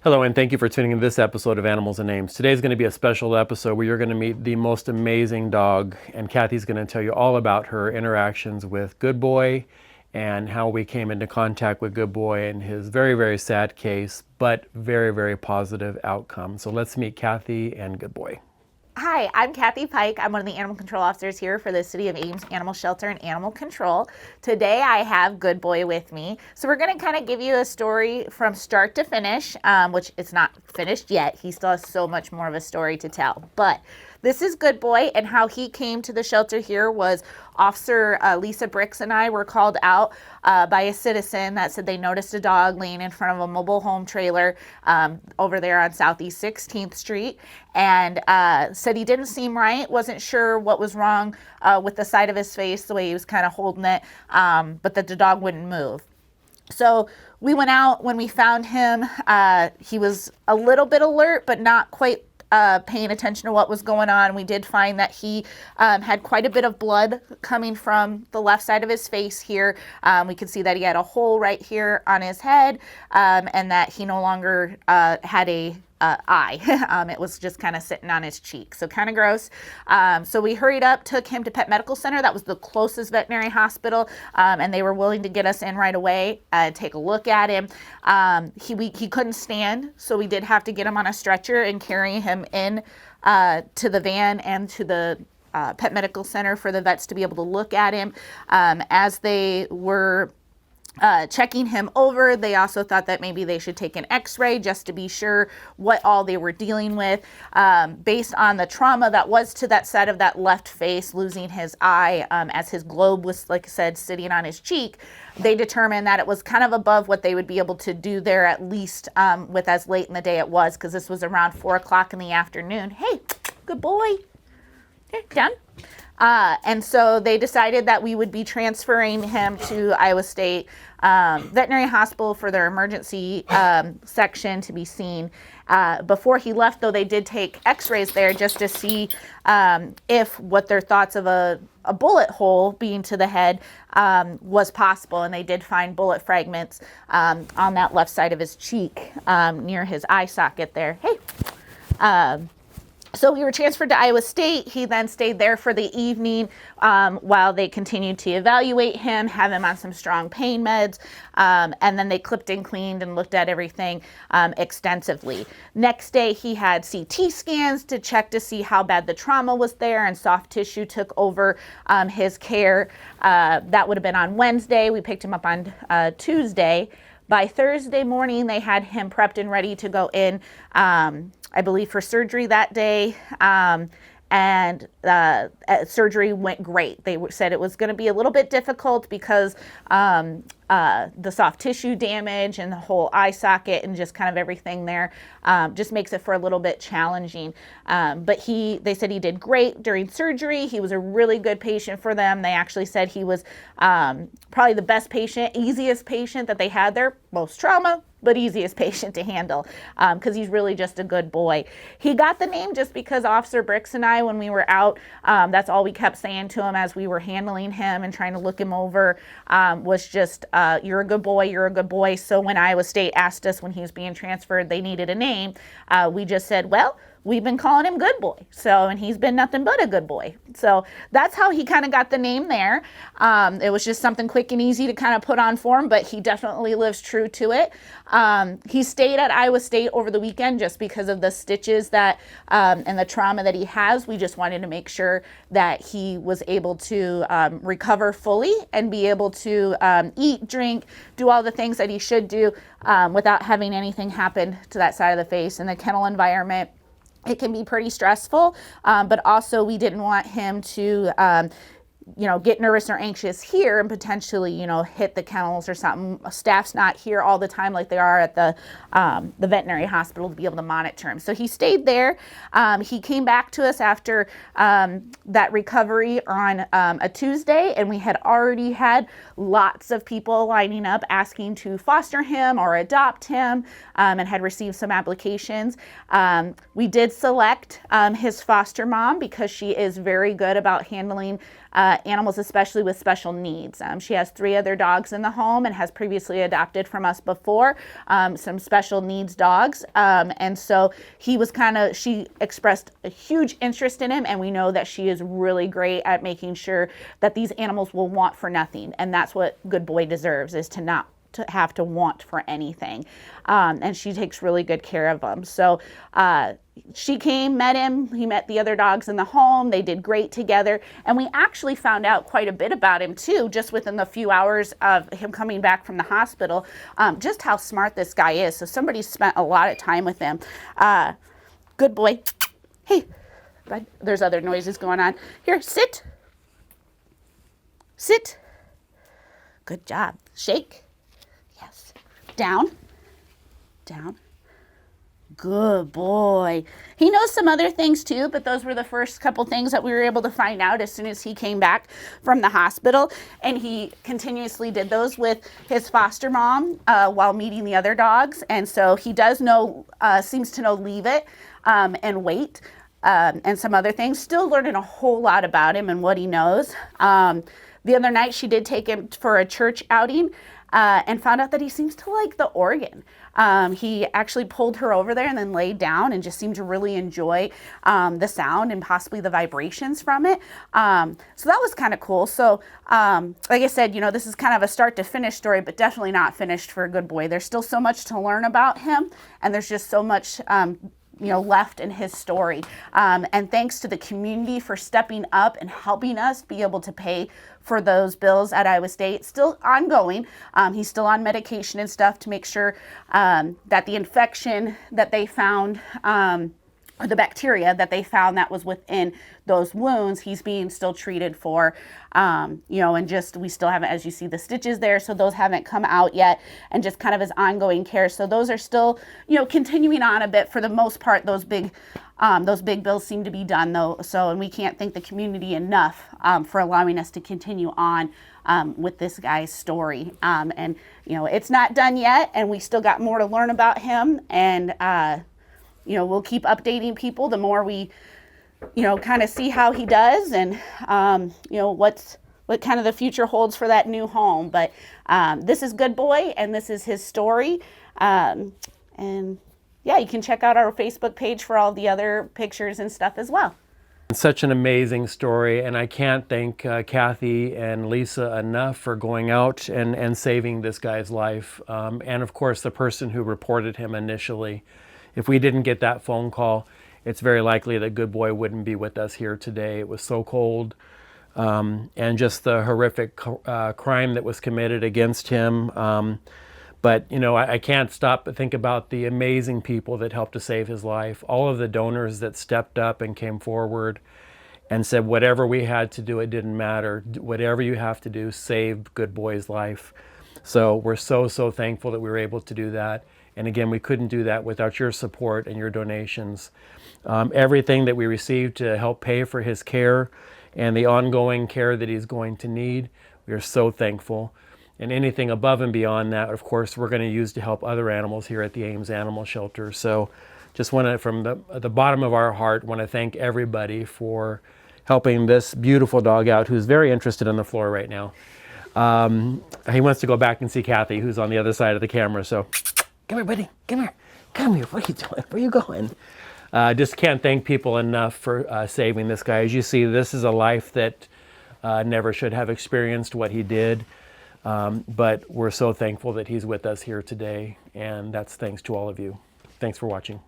Hello, and thank you for tuning in to this episode of Animals and Names. Today is going to be a special episode where you're going to meet the most amazing dog, and Kathy's going to tell you all about her interactions with Good Boy and how we came into contact with Good Boy and his very, very sad case, but very, very positive outcome. So let's meet Kathy and Good Boy. Hi, I'm Kathy Pike. I'm one of the animal control officers here for the City of Ames Animal Shelter and Animal Control. Today I have Good Boy with me. So we're going to kind of give you a story from start to finish, which it's not finished yet. He still has so much more of a story to tell. But this is Good Boy, and how he came to the shelter here was Officer Lisa Bricks and I were called out by a citizen that said they noticed a dog laying in front of a mobile home trailer over there on Southeast 16th Street, and said he didn't seem right, wasn't sure what was wrong with the side of his face, the way he was kind of holding it, but that the dog wouldn't move. So we went out. When we found him, he was a little bit alert, but not quite paying attention to what was going on. We did find that he had quite a bit of blood coming from the left side of his face here. We could see that he had a hole right here on his head, and that he no longer had a eye. It was just kind of sitting on his cheek. So kind of gross. So we hurried up, took him to Pet Medical Center. That was the closest veterinary hospital, and they were willing to get us in right away, take a look at him. He couldn't stand, so we did have to get him on a stretcher and carry him in to the van and to the Pet Medical Center for the vets to be able to look at him. As they were checking him over, they also thought that maybe they should take an x-ray just to be sure what all they were dealing with. Based on the trauma that was to that side of that left face, losing his eye, as his globe was, like I said, sitting on his cheek, they determined that it was kind of above what they would be able to do there, at least with as late in the day it was, because this was around 4 o'clock in the afternoon. Hey, Good Boy. Here, done. And so they decided that we would be transferring him to Iowa State Veterinary Hospital for their emergency section to be seen. Before he left, though, they did take x-rays there just to see if what their thoughts of a bullet hole being to the head was possible. And they did find bullet fragments on that left side of his cheek near his eye socket there. Hey. So we were transferred to Iowa State. He then stayed there for the evening while they continued to evaluate him, have him on some strong pain meds, and then they clipped and cleaned and looked at everything extensively. Next day, he had CT scans to check to see how bad the trauma was there, and soft tissue took over his care. That would have been on Wednesday. We picked him up on Tuesday. By Thursday morning, they had him prepped and ready to go in, I believe, for surgery that day. And surgery went great. They said it was going to be a little bit difficult because the soft tissue damage and the whole eye socket and just kind of everything there just makes it for a little bit challenging. But they said he did great during surgery. He was a really good patient for them. They actually said he was probably the best patient, easiest patient that they had there. Most trauma, but easiest patient to handle because he's really just a good boy. He got the name just because Officer Bricks and I, when we were out, that's all we kept saying to him as we were handling him and trying to look him over, was just, you're a good boy, you're a good boy. So when Iowa State asked us when he was being transferred, they needed a name, we just said, well, we've been calling him Good Boy. And he's been nothing but a good boy. So that's how he kind of got the name there. It was just something quick and easy to kind of put on for him, but he definitely lives true to it. He stayed at Iowa State over the weekend just because of the stitches that and the trauma that he has. We just wanted to make sure that he was able to recover fully and be able to eat, drink, do all the things that he should do without having anything happen to that side of the face. In the kennel environment, it can be pretty stressful, but also we didn't want him to get nervous or anxious here and potentially, hit the kennels or something. Staff's not here all the time like they are at the veterinary hospital to be able to monitor him. So he stayed there. He came back to us after that recovery on a Tuesday, and we had already had lots of people lining up asking to foster him or adopt him, and had received some applications. We did select his foster mom because she is very good about handling animals, especially with special needs. She has 3 other dogs in the home and has previously adopted from us before, some special needs dogs. And so she expressed a huge interest in him, and we know that she is really great at making sure that these animals will want for nothing. And that's what Good Boy deserves, is to not to have to want for anything. And she takes really good care of them. So she came, met him, he met the other dogs in the home, they did great together, and we actually found out quite a bit about him too, just within the few hours of him coming back from the hospital, just how smart this guy is. So somebody spent a lot of time with him. Good boy. Hey, bud, there's other noises going on. Here, sit. Sit. Good job. Shake. Yes. Down. Down. Good boy. He knows some other things too, but those were the first couple things that we were able to find out as soon as he came back from the hospital. And he continuously did those with his foster mom while meeting the other dogs. And so he does know, seems to know leave it and wait and some other things. Still learning a whole lot about him and what he knows. The other night she did take him for a church outing and found out that he seems to like the organ. He actually pulled her over there and then laid down and just seemed to really enjoy the sound and possibly the vibrations from it. So that was kind of cool. So like I said, this is kind of a start to finish story, but definitely not finished for a Good Boy. There's still so much to learn about him, and there's just so much left in his story. And thanks to the community for stepping up and helping us be able to pay for those bills at Iowa State. Still ongoing. He's still on medication and stuff to make sure that the infection that they found, or the bacteria that they found that was within those wounds, he's being still treated for, and just, we still haven't, as you see the stitches there, so those haven't come out yet, and just kind of his ongoing care. So those are still, continuing on a bit. For the most part, those big bills seem to be done though. So, and we can't thank the community enough for allowing us to continue on with this guy's story. And it's not done yet, and we still got more to learn about him. And, we'll keep updating people the more we, kind of see how he does, and, what kind of the future holds for that new home. But this is Good Boy, and this is his story. And yeah, you can check out our Facebook page for all the other pictures and stuff as well. Such an amazing story, and I can't thank Kathy and Lisa enough for going out and saving this guy's life. And of course, the person who reported him initially. If we didn't get that phone call, it's very likely that Good Boy wouldn't be with us here today. It was so cold, and just the horrific crime that was committed against him. But, I can't stop but think about the amazing people that helped to save his life. All of the donors that stepped up and came forward and said, whatever we had to do, it didn't matter. Whatever you have to do, save Good Boy's life. So we're so thankful that we were able to do that. And again, we couldn't do that without your support and your donations. Everything that we received to help pay for his care and the ongoing care that he's going to need, we are so thankful. And anything above and beyond that, of course, we're going to use to help other animals here at the Ames Animal Shelter. So just want to, from the bottom of our heart, want to thank everybody for helping this beautiful dog out, who's very interested on the floor right now. He wants to go back and see Kathy, who's on the other side of the camera. So come here, buddy. Come here. Come here. What are you doing? Where are you going? Just can't thank people enough for saving this guy. As you see, this is a life that never should have experienced what he did. But we're so thankful that he's with us here today, and that's thanks to all of you. Thanks for watching.